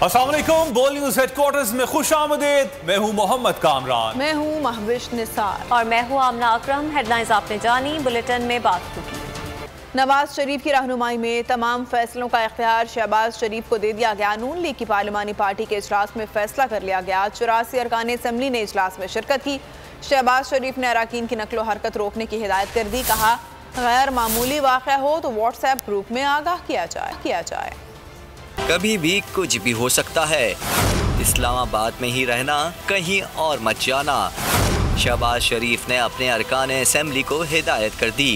अस्सलाम वालेकुम। बोल न्यूज हेडक्वार्टर्स में खुश आमदीद। मैं हूँ मोहम्मद कामरान। मैं हूँ महविश निसार और मैं हूँ आमना अकरम। हेडलाइंस आपने जानी, बुलेटिन में बात होगी। नवाज शरीफ की रहनुमाई में तमाम फैसलों का इख्तियार शहबाज शरीफ को दे दिया गया। नून लीग की पार्लिमानी पार्टी के इजलास में फैसला कर लिया गया। 84 अरकान असम्बली ने इजलास में शिरकत की। शहबाज शरीफ ने अरकान की नकलो हरकत रोकने की हिदायत कर दी। कहा, गैर मामूली वाक़या हो तो व्हाट्सएप ग्रुप में आगाह किया जाए। कभी भी कुछ भी हो सकता है। इस्लामाबाद में ही रहना, कहीं और मत जाना। शहबाज शरीफ ने अपने अरकान असेंबली को हिदायत कर दी।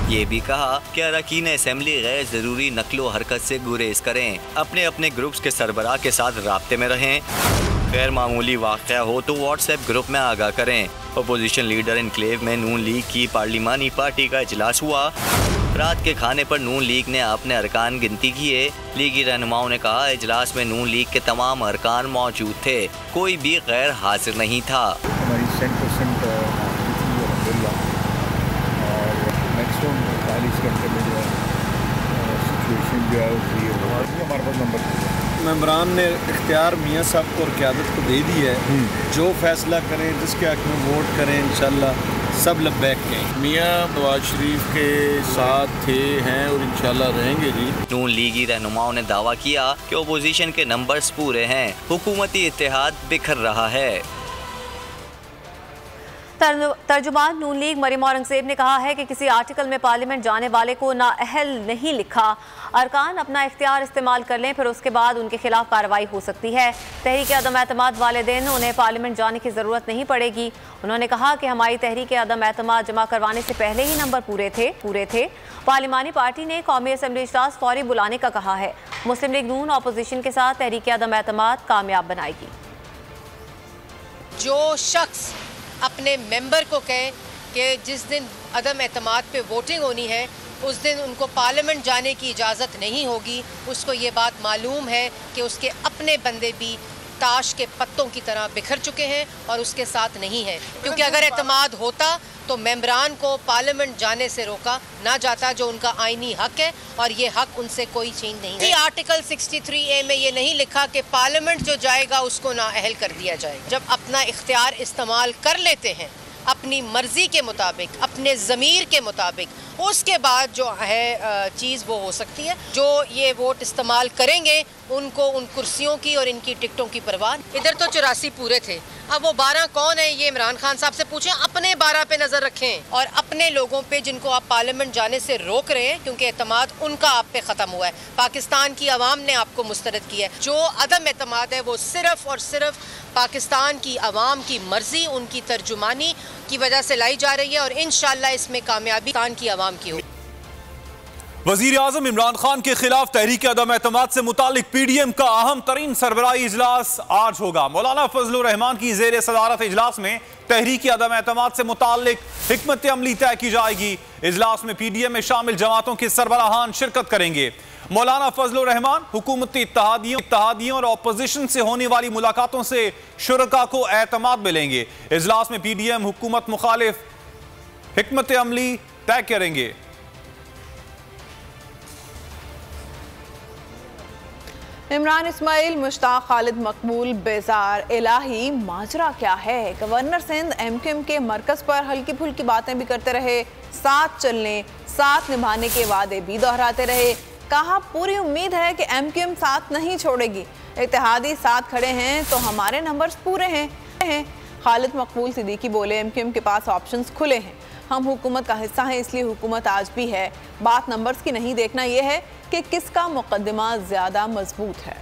ये भी कहा कि अरकान असेंबली गैर ज़रूरी नकलो हरकत से गुरेज करें, अपने अपने ग्रुप्स के सरबराह के साथ राब्ते में रहें। गैर मामूली वाक़या हो तो व्हाट्सएप ग्रुप में आगाह करें। अपोजिशन लीडर इनक्लेव में नून लीग की पार्लिमानी पार्टी का इजलास हुआ। रात के खाने पर नून लीग ने अपने अरकान गिनती किए। लीगी रहनुमाओं ने कहा, इजलास में नून लीग के तमाम अरकान मौजूद थे, कोई भी गैर हाजिर नहीं था। हमारी 100% और मैक्सिमम 40 घंटे में जो है सिचुएशन जो है हमारे पास नंबर मेंबरान ने इख्तियार मियाँ साहब को और क़यादत को दे दी है। जो फैसला करें, जिसके हक़ में वोट करें, इंशाल्लाह सब लब्बैक कहें। मियाँ नवाज शरीफ के साथ थे, हैं और इंशाल्लाह रहेंगे जी। नून लीगी रहनुमाओं ने दावा किया कि ओपोजिशन के नंबर्स पूरे हैं, हुकूमती इत्तेहाद बिखर रहा है। तर्जुमान नून लीग मरीम औरंगजेब ने कहा है कि किसी आर्टिकल में पार्लियामेंट जाने वाले को नाअहल नहीं लिखा। अरकान अपना इख्तियार इस्तेमाल कर लें, फिर उसके बाद उनके खिलाफ कार्रवाई हो सकती है। तहरीक अदम एतमाद वाले दिन उन्हें पार्लियामेंट जाने की ज़रूरत नहीं पड़ेगी। उन्होंने कहा कि हमारी तहरीक अदम एतमाद जमा करवाने से पहले ही नंबर पूरे थे। पार्लिमानी पार्टी ने कौमी असम्बली इजलास फौरी बुलाने का कहा है। मुस्लिम लीग नून अपोजिशन के साथ तहरीक अदम एतमाद कामयाब बनाएगी। जो शख्स अपने मेंबर को कहे कि जिस दिन अदम एतमाद पे वोटिंग होनी है उस दिन उनको पार्लियामेंट जाने की इजाज़त नहीं होगी, उसको ये बात मालूम है कि उसके अपने बंदे भी ताश के पत्तों की तरह बिखर चुके हैं और उसके साथ नहीं है। क्योंकि अगर एतमाद होता तो मेंबरान को पार्लियामेंट जाने से रोका ना जाता, जो उनका आईनी हक है और ये हक उनसे कोई छीन नहीं है। आर्टिकल 63A में ये नहीं लिखा कि पार्लियामेंट जो जाएगा उसको नाअहल कर दिया जाएगा। जब अपना इख्तियार इस्तेमाल कर लेते हैं अपनी मर्जी के मुताबिक, अपने ज़मीर के मुताबिक, उसके बाद जो है चीज़ वो हो सकती है। जो ये वोट इस्तेमाल करेंगे उनको उन कुर्सियों की और इनकी टिकटों की परवाह। इधर तो 84 पूरे थे, अब वो 12 कौन है ये इमरान खान साहब से पूछें। अपने 12 पे नज़र रखें और अपने लोगों पे जिनको आप पार्लियामेंट जाने से रोक रहे हैं, क्योंकि एतमाद उनका आप पे ख़त्म हुआ है। पाकिस्तान की आवाम ने आपको मुस्तरद किया है। जो अदम एतमाद है वो सिर्फ़ और सिर्फ पाकिस्तान की आवाम की मर्जी, उनकी तर्जुमानी की वजह से लाई जा रही है और इंशाअल्लाह इसमें कामयाबी पाकिस्तान की आवाम की होगी। वज़ीर आज़म इमरान खान के खिलाफ तहरीक अदम एतमाद से मुतालिक PDM का अहम तरीन सरबराही इजलास आज होगा। मौलाना फजलुर रहमान की ज़ेर सदारत इजलास में तहरीक अदम एतमाद से मुतालिक हिकमत अमली तय की जाएगी। इजलास में PDM में शामिल जमातों के सरबराहान शिरकत करेंगे। मौलाना फजलुर रहमान हुकूमती इत्तहादियों और अपोजिशन से होने वाली मुलाकातों से शुरका को एतमाद मिलेंगे। इजलास में PDM हुकूमत मुखालिफ हिकमत अमली तय करेंगे। इमरान इस्माइल, मुश्ताक खालिद मकबूल बेजार। इलाही माजरा क्या है? गवर्नर सिंध MQM के मरकज़ पर हल्की फुल्की बातें भी करते रहे, साथ चलने साथ निभाने के वादे भी दोहराते रहे। कहा, पूरी उम्मीद है कि MQM साथ नहीं छोड़ेगी, इत्तेहादी साथ खड़े हैं तो हमारे नंबर्स पूरे हैं। खालिद मकबूल सिद्दीकी बोले, MQM के पास ऑप्शंस खुले हैं, हम हुकूमत का हिस्सा हैं, इसलिए हुकूमत आज भी है। बात नंबर्स की नहीं, देखना यह है कि किसका मुकदमा ज़्यादा मजबूत है।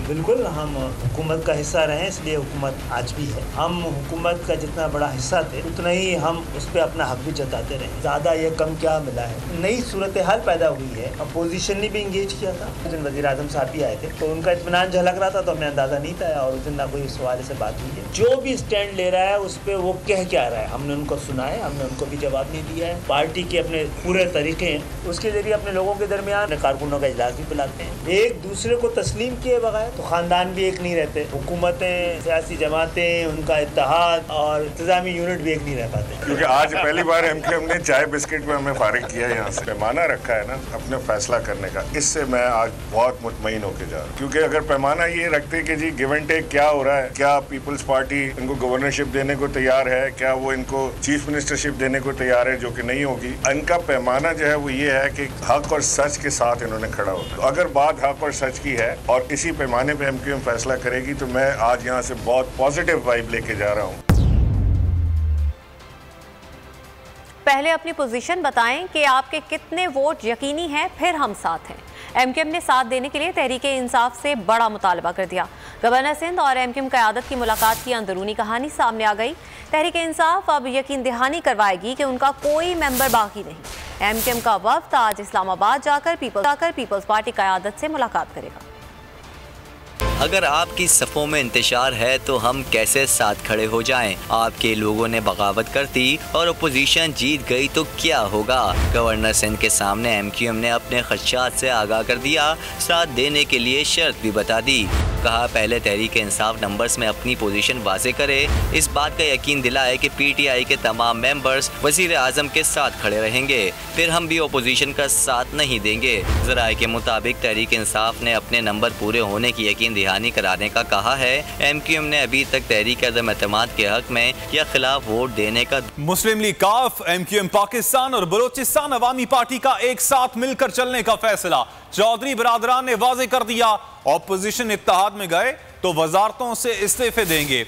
बिल्कुल हम हुकूमत का हिस्सा रहे, इसलिए हुकूमत आज भी है। हम हुकूमत का जितना बड़ा हिस्सा थे उतना ही हम उस पर अपना हक भी जताते रहे। ज़्यादा ये कम क्या मिला है, नई सूरत हाल पैदा हुई है। अपोजिशन ने भी इंगेज किया था, उस दिन वज़ीर आज़म साहब भी आए थे तो उनका इत्मीनान झलक रहा था, तो हमें अंदाज़ा नहीं था और उस दिन ना कोई इस हवाले से बात हुई है। जो भी स्टैंड ले रहा है उस पर वो कह क्या रहा है, हमने उनको सुना है, हमने उनको भी जवाब नहीं दिया है। पार्टी के अपने पूरे तरीके हैं, उसके ज़रिए अपने लोगों के दरमियान कारकुनों का इजलास भी बुलाते हैं। एक दूसरे को तस्लीम किए बगैर तो ख़ानदान भी एक नहीं रहते, हुकूमतें, सियासी जमातें, उनका इत्तेहाद और इंतजामी यूनिट भी एक नहीं रह पाते। क्योंकि आज पहली बार MQM ने चाय बिस्किट में हमें फारिग किया, यहाँ से पैमाना रखा है ना अपने फैसला करने का, इससे मैं आज बहुत मुतमईन होकर जा रहा हूँ। क्योंकि अगर पैमाना ये रखते कि जी गिव एंड टेक क्या हो रहा है, क्या पीपल्स पार्टी इनको गवर्नरशिप देने को तैयार है, क्या वो इनको चीफ मिनिस्टरशिप देने को तैयार है, जो कि नहीं होगी। इनका पैमाना जो है वो ये है कि हक और सच के साथ इन्होंने खड़ा होता है। अगर बात हक और सच की है और इसी पैमाने पे MQM फैसला करेगी तो मैं आज यहाँ से बहुत पॉजिटिव वाइब लेके जा रहा हूँ। पहले अपनी पोजीशन बताएं कि आपके कितने वोट यकीनी हैं, फिर हम साथ हैं। MQM ने साथ देने के लिए तहरीके इंसाफ से बड़ा मुतालबा कर दिया। गवर्नर सिंध और MQM क़यादत की मुलाकात की अंदरूनी कहानी सामने आ गई। तहरीके इंसाफ अब यकीन दहानी करवाएगी कि उनका कोई मेंबर बाकी नहीं। MQM का वफ्द आज इस्लामाबाद जाकर पीपल्स पार्टी क़यादत से मुलाकात करेगा। अगर आपकी सफ़ों में इंतशार है तो हम कैसे साथ खड़े हो जाएं? आपके लोगों ने बगावत कर दी और अपोजिशन जीत गई तो क्या होगा? गवर्नर सिंध के सामने MQM ने अपने खदशात से आगाह कर दिया, साथ देने के लिए शर्त भी बता दी। कहा पहले तहरीक इंसाफ नंबर्स में अपनी पोजीशन वाज़े करे, इस बात का यकीन दिलाए कि PTI के तमाम मेंबर्स वज़ीर आज़म के साथ खड़े रहेंगे, फिर हम भी अपोजिशन का साथ नहीं देंगे। ज़राए के मुताबिक तहरीक इंसाफ ने अपने नंबर पूरे होने की यकीन दहानी कराने का कहा है। MQM ने अभी तक तहरीक अदम एतमाद के हक में या खिलाफ वोट देने का मुस्लिम लीग काफ, MQM पाकिस्तान और बलोचिस्तान अवामी पार्टी का एक साथ मिलकर चलने का फैसला। चौधरी बरादरान ने वाज़े कर दिया, ऑपोजिशन इत्तेहाद में गए तो वजारतों से इस्तीफे देंगे।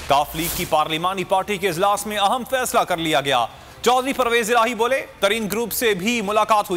काफ लीग की पार्लिमानी पार्टी के इजलास में अहम फैसला कर लिया गया। चौधरी परवेज इलाही बोले, तरीन ग्रुप से भी मुलाकात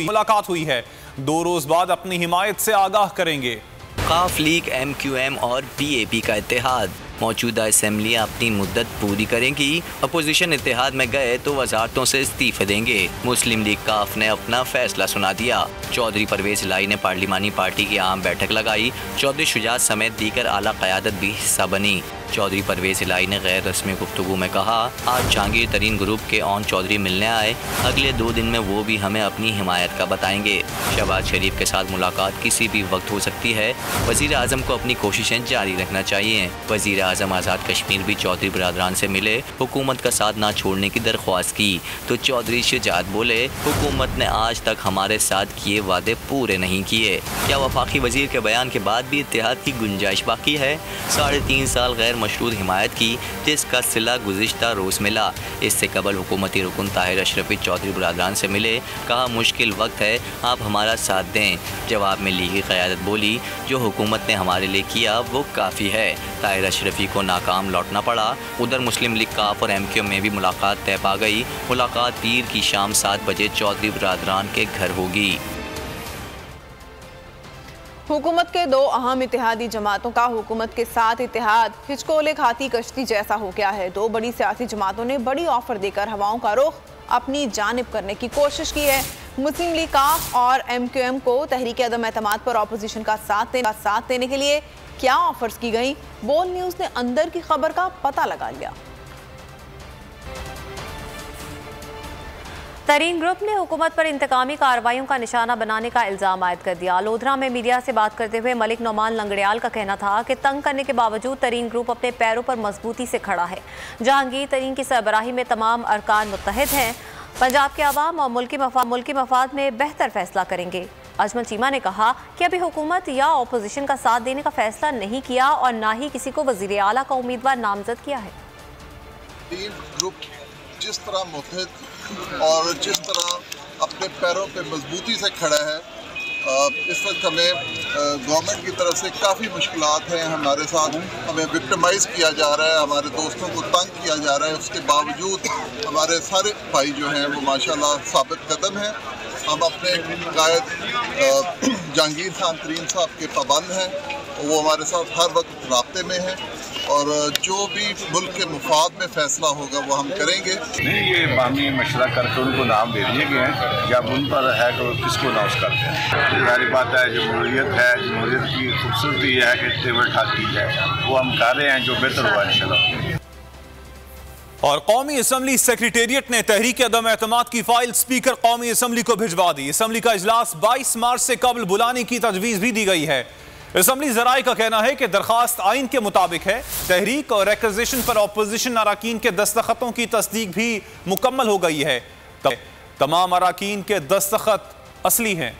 हुई है, 2 रोज बाद अपनी हिमायत से आगाह करेंगे। काफ लीग, MQM और BAP का इत्तेहाद। मौजूदा असम्बलियाँ अपनी मुद्दत पूरी करेंगी, अपोजिशन इत्तेहाद में गए तो वजारतों से इस्तीफे देंगे। मुस्लिम लीग काफ ने अपना फैसला सुना दिया। चौधरी परवेज इलाही ने पार्लिमानी पार्टी की आम बैठक लगाई। चौधरी शुजात समेत दीगर आला क़यादत भी हिस्सा बनी। चौधरी परवेज इलाही ने गैर रस्मी गुफ्तगू में कहा, आज जहांगीर तरीन ग्रुप के ऑन चौधरी मिलने आए, अगले 2 दिन में वो भी हमें अपनी हिमायत का बताएंगे। शहबाज शरीफ के साथ मुलाकात किसी भी वक्त हो सकती है। वज़ीर आज़म को अपनी कोशिशें जारी रखना चाहिए। वज़ीर आज़म आज़ाद कश्मीर भी चौधरी बरादरान से मिले, हुकूमत का साथ ना छोड़ने की दरख्वास्त की तो चौधरी शुजात बोले, हुकूमत ने आज तक हमारे साथ किए वादे पूरे नहीं किए। क्या वफाकी वज़ीर के बयान के बाद भी इत्तेहाद की गुंजाइश बाकी है? 3.5 साल गैर मशरूत हिमायत की, जिसका सिला गुज़िश्ता रोज़ मिला। इससे कबल हुकूमती रुकन ताहिर अशरफी चौधरी बरादरान से मिले, कहा मुश्किल वक्त है, आप हमारा साथ दें। जवाब में लीगी क़यादत बोली, जो हुकूमत ने हमारे लिए किया वो काफ़ी है। ताहिर अशरफी को नाकाम लौटना पड़ा। उधर मुस्लिम लीग काफ और MQM में भी मुलाकात तय पा गई। मुलाकात पीर की शाम 7 बजे चौधरी बरादरान के घर होगी। हुकूमत के 2 अहम इत्तेहादी जमातों का हुकूमत के साथ इत्तेहाद हिचकोले खाती कश्ती जैसा हो गया है। 2 बड़ी सियासी जमातों ने बड़ी ऑफर देकर हवाओं का रुख अपनी जानिब करने की कोशिश की है। मुस्लिम लीग काफ और MQM को तहरीक अदम एतमाद पर ऑपोजिशन का साथ देने के लिए क्या ऑफर्स की गई, बोल न्यूज़ ने अंदर की खबर का पता लगा लिया। तरीन ग्रुप ने हुकूमत पर इंतकामी कार्रवाइयों का निशाना बनाने का इल्ज़ाम आयद कर दिया। लोधरा में मीडिया से बात करते हुए मलिक नौमान लंगड़ियाल का कहना था कि तंग करने के बावजूद तरीन ग्रुप अपने पैरों पर मजबूती से खड़ा है। जहांगीर तरीन की सरबराही में तमाम अरकान मुत्तहिद हैं, पंजाब के आवाम और मुल्की मफाद में बेहतर फैसला करेंगे। अजमल चीमा ने कहा कि अभी हुकूमत या अपोजिशन का साथ देने का फैसला नहीं किया और ना ही किसी को वज़ीर आला का उम्मीदवार नामजद किया है। तरीन ग्रुप जिस तरह मुत्तहिद और जिस तरह अपने पैरों पे मजबूती से खड़ा है, इस वक्त हमें गवर्नमेंट की तरफ से काफ़ी मुश्किलात हैं। हमारे साथ हमें विक्टिमाइज़ किया जा रहा है, हमारे दोस्तों को तंग किया जा रहा है। उसके बावजूद हमारे सारे भाई जो हैं वो माशाल्लाह साबित कदम हैं। हम अपने कायद जहांगीर खान तरीन साहब के पाबंद हैं, वो हमारे साथ हर वक्त राब्ते में हैं और जो भी मुल्क के मुफाद में फैसला होगा वो हम करेंगे। नहीं, ये बामी मशवरा करके उनको नाम दे दिए गए हैं, जब उन पर है तो किसको अनाउंस करते हैं। जारी बात है, जमहूरियत है, जमहूरियत की खूबसूरती है कि टेबल ठाकी है, वो हम कर रहे हैं जो बेहतर हुआ इंशाल्लाह। और कौमी असम्बली सेक्रेटेरिएट ने तहरीक अदम एतमाद की फाइल स्पीकर कौमी असम्बली को भिजवा दी। असम्बली का इजलास 22 मार्च से कबल बुलाने की तजवीज़ भी दी गई है। असम्बली जराए का कहना है कि दरखास्त आइन के मुताबिक है। तहरीक और रिक्वेजिशन पर ऑपोजिशन अराकीन के दस्तखतों की तस्दीक भी मुकम्मल हो गई है। तमाम अराकीन के दस्तखत असली हैं।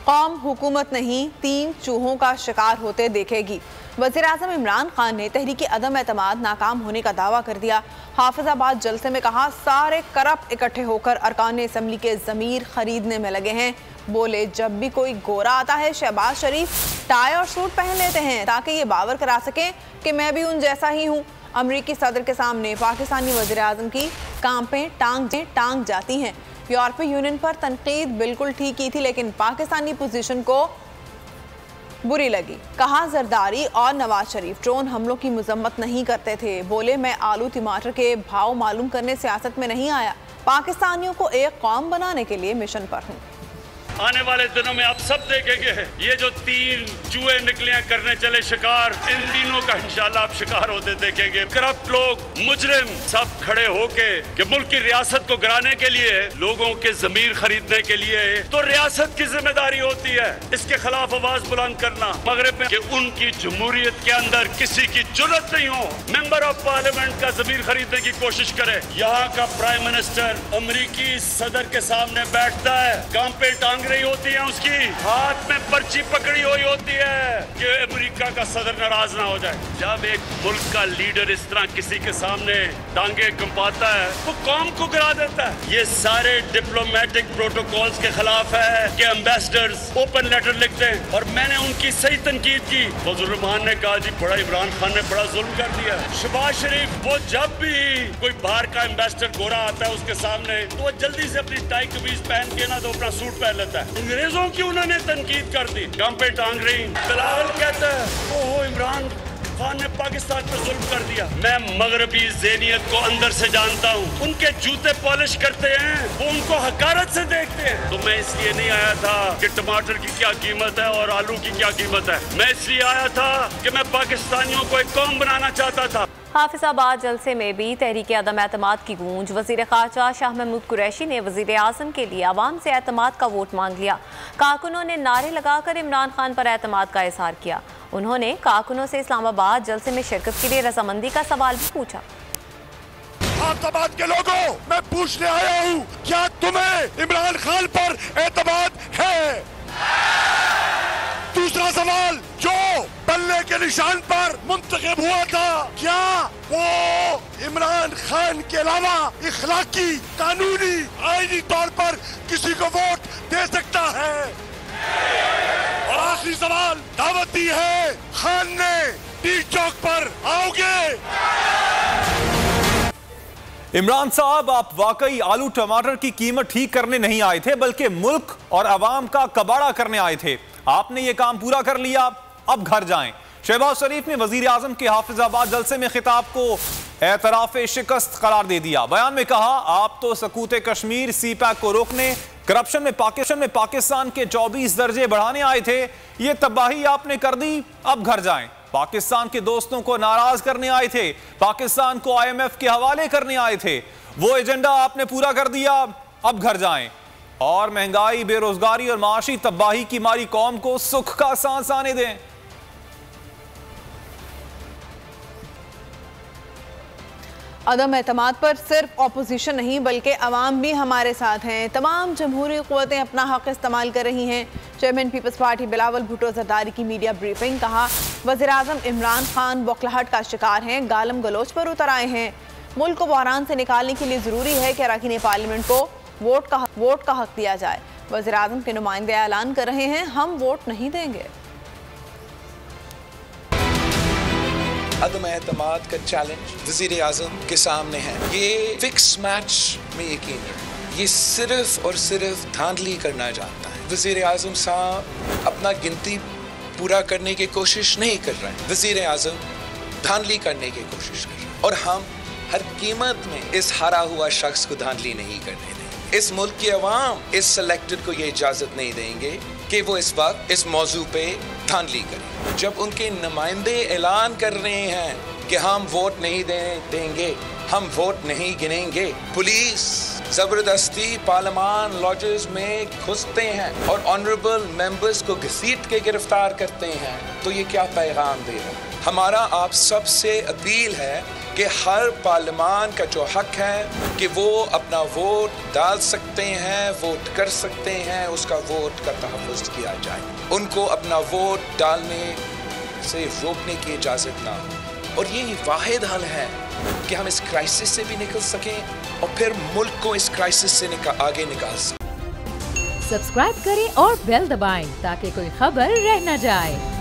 कौम हुकूमत नहीं 3 चूहों का शिकार होते देखेगी। वज़ीर-ए-आज़म इमरान खान ने तहरीकी अदम एतमाद नाकाम होने का दावा कर दिया। हाफिजाबाद जलसे में कहा, सारे करप्ट इकट्ठे होकर अरकान असम्बली के ज़मीर खरीदने में लगे हैं। बोले, जब भी कोई गोरा आता है शहबाज शरीफ टाई और सूट पहन लेते हैं ताकि ये बावर करा सकें कि मैं भी उन जैसा ही हूँ। अमरीकी सदर के सामने पाकिस्तानी वज़ीर-ए-आज़म की कांपें टांग जाती हैं। यूरोपीय यूनियन पर तनकीद बिल्कुल ठीक की थी, लेकिन पाकिस्तानी पोजीशन को बुरी लगी। कहा, जरदारी और नवाज शरीफ ड्रोन हमलों की मजम्मत नहीं करते थे। बोले, मैं आलू टमाटर के भाव मालूम करने सियासत में नहीं आया, पाकिस्तानियों को एक कौम बनाने के लिए मिशन पर हूँ। आने वाले दिनों में आप सब देखेंगे ये जो 3 चूहे निकले करने चले शिकार, इन तीनों का इंशाल्लाह आप शिकार होते देखेंगे। करप्ट लोग, मुजरिम सब खड़े होके कि मुल्क की रियासत को गिराने के लिए, लोगों के जमीर खरीदने के लिए, तो रियासत की जिम्मेदारी होती है इसके खिलाफ आवाज बुलंद करना। मगरिब में कि उनकी जमहूरियत के अंदर किसी की जुर्रत नहीं हो मेंबर ऑफ पार्लियामेंट का जमीर खरीदने की कोशिश करे। यहाँ का प्राइम मिनिस्टर अमरीकी सदर के सामने बैठता है, कांपे टांग रही होती है, उसकी हाथ में पर्ची पकड़ी हुई होती है कि अमेरिका का सदर नाराज ना हो जाए। जब एक मुल्क का लीडर इस तरह किसी के सामने टांगे कंपाता है वो कौम को गिरा देता है। ये सारे डिप्लोमेटिक प्रोटोकॉल्स के खिलाफ है कि एम्बेसडर्स ओपन लेटर लिखते हैं, और मैंने उनकी सही तनकीद की। फजल रहमान ने कहा, जी बड़ा इमरान खान ने बड़ा जुल्म कर दिया। शहबाज शरीफ वो जब भी कोई बाहर का एम्बेसडर गोरा आता है उसके सामने तो वो जल्दी से अपनी टाई कमीज पहन के ना तो अपना सूट पहन लेता है। अंग्रेजों की उन्होंने तनकीद कर दी, कांपे टांग रही। बिलावल कहता है, ओहो इमरान खान ने पाकिस्तान पर जुल्म कर दिया। मैं मगरबी ज़हनियत को अंदर से जानता हूँ, उनके जूते पॉलिश करते हैं, वो उनको हकारत से देखते हैं। तो मैं इसलिए नहीं आया था कि टमाटर की क्या कीमत है और आलू की क्या कीमत है, मैं इसलिए आया था कि मैं पाकिस्तानियों को एक कौम बनाना चाहता था। हाफिजाबाद जलसे में भी तहरीक अदम एतमाद की गूंज। वज़ीर ख़ारजा शाह महमूद कुरैशी ने वज़ीर आज़म के लिए आवाम से एतमाद का वोट मांग लिया। कारकुनों ने नारे लगाकर इमरान खान पर एतमाद का इज़हार किया। उन्होंने कारकुनों से इस्लामाबाद जलसे में शिरकत के लिए रजामंदी का सवाल भी पूछा। फैसलाबाद के लोगों, मैं पूछने आया हूँ, क्या तुम्हें इमरान खान पर एतमाद है? दूसरा सवाल, जो बल्ले के निशान पर मुंतखब हुआ था, क्या वो इमरान खान के अलावा इखलाकी, कानूनी, आईनी तौर पर किसी को वोट दे सकता है? और आखिरी सवाल, दावत दी है खान ने, टी चौक पर आओगे? इमरान साहब, आप वाकई आलू टमाटर की कीमत ठीक करने नहीं आए थे, बल्कि मुल्क और अवाम का कबाड़ा करने आए थे। आपने ये काम पूरा कर लिया, अब घर जाएं। शहबाज शरीफ ने वजीर आजम के हाफिजाबाद जलसे में खिताब को एतराफ शिकस्त करार दे दिया। बयान में कहा, आप तो सकूत कश्मीर, CPAC को रोकने, करप्शन में पाकिस्तान के 24 दर्जे बढ़ाने आए थे। ये तबाही आपने कर दी, अब घर जाएं। पाकिस्तान के दोस्तों को नाराज करने आए थे, पाकिस्तान को IMF के हवाले करने आए थे, वो एजेंडा आपने पूरा कर दिया, अब घर जाएं। और महंगाई, बेरोजगारी और माशी तबाही की मारी कौम को सुख का सांस आने दें। अदम एतमाद पर सिर्फ ऑपोजिशन नहीं बल्कि अवाम भी हमारे साथ हैं। तमाम जमहूरी क़ुव्वतें अपना हक़ इस्तेमाल कर रही हैं। Chairman People's Party Bilawal Bhutto Zardari की मीडिया ब्रीफिंग। कहा, वज़ीर आज़म इमरान खान बौखलाहट का शिकार हैं, गालम गलोच पर उतर आए हैं। मुल्क को बहरान से निकालने के लिए ज़रूरी है कि अरकान पार्लियामेंट को वोट का हक़ दिया जाए। वज़ीर आज़म के नुमाइंदे ऐलान कर रहे हैं, हम वोट नहीं देंगे। अदम एतमाद का चैलेंज वज़ीर आज़म के सामने है। ये फिक्स मैच में यकीन है, ये सिर्फ और सिर्फ धांधली करना जानता है। वज़ीर आज़म साहब अपना गिनती पूरा करने की कोशिश नहीं कर रहे हैं, वज़ीर आज़म धांधली करने की कोशिश कर रहे हैं। और हम हर कीमत में इस हारा हुआ शख्स को धांधली नहीं करने देंगे। इस मुल्क की अवाम इस सिलेक्टेड को ये इजाज़त नहीं देंगे कि वो इस वक्त इस मौजू पे धांधली करें। जब उनके नुमाइंदे ऐलान कर रहे हैं कि हम वोट नहीं देंगे, हम वोट नहीं गिनेंगे, पुलिस जबरदस्ती पार्लियामान लॉजेस में घुसते हैं और ऑनरेबल मेंबर्स को घसीट के गिरफ्तार करते हैं, तो ये क्या पैगाम दे रहा है? हमारा आप सबसे अपील है कि हर पार्लियामान का जो हक है कि वो अपना वोट डाल सकते हैं, वोट कर सकते हैं, उसका वोट का तहफ़्फ़ुज़ किया जाए। उनको अपना वोट डालने से रोकने की इजाज़त ना हो। और यही वाहिद हल है कि हम इस क्राइसिस से भी निकल सकें और फिर मुल्क को इस क्राइसिस से आगे निकाल सकें। सब्सक्राइब करें और बेल दबाएं ताकि कोई खबर रह न जाए।